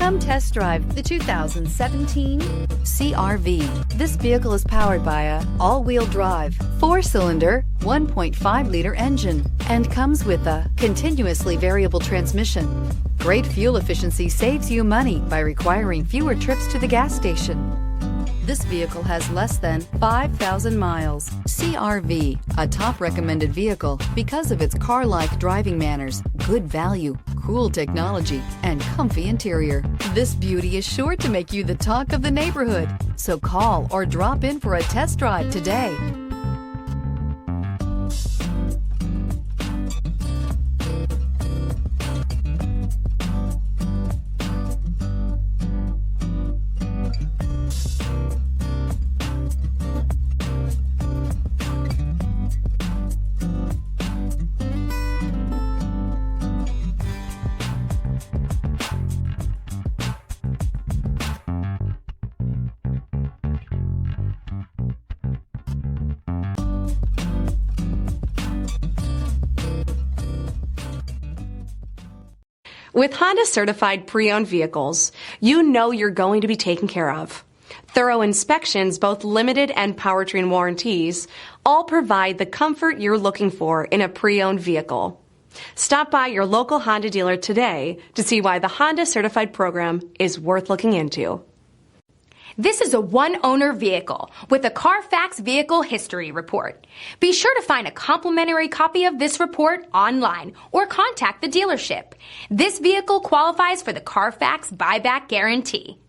Come test drive the 2017 CR-V. This vehicle is powered by a all-wheel drive, 4-cylinder, 1.5-liter engine and comes with a continuously variable transmission. Great fuel efficiency saves you money by requiring fewer trips to the gas station. This vehicle has less than 5,000 miles. CR-V, a top recommended vehicle because of its car-like driving manners, good value, cool technology, and comfy interior. This beauty is sure to make you the talk of the neighborhood. So call or drop in for a test drive today. With Honda certified pre-owned vehicles, you know you're going to be taken care of. Thorough inspections, both limited and powertrain warranties, all provide the comfort you're looking for in a pre-owned vehicle. Stop by your local Honda dealer today to see why the Honda certified program is worth looking into. This is a one-owner vehicle with a Carfax Vehicle History Report. Be sure to find a complimentary copy of this report online or contact the dealership. This vehicle qualifies for the Carfax Buyback Guarantee.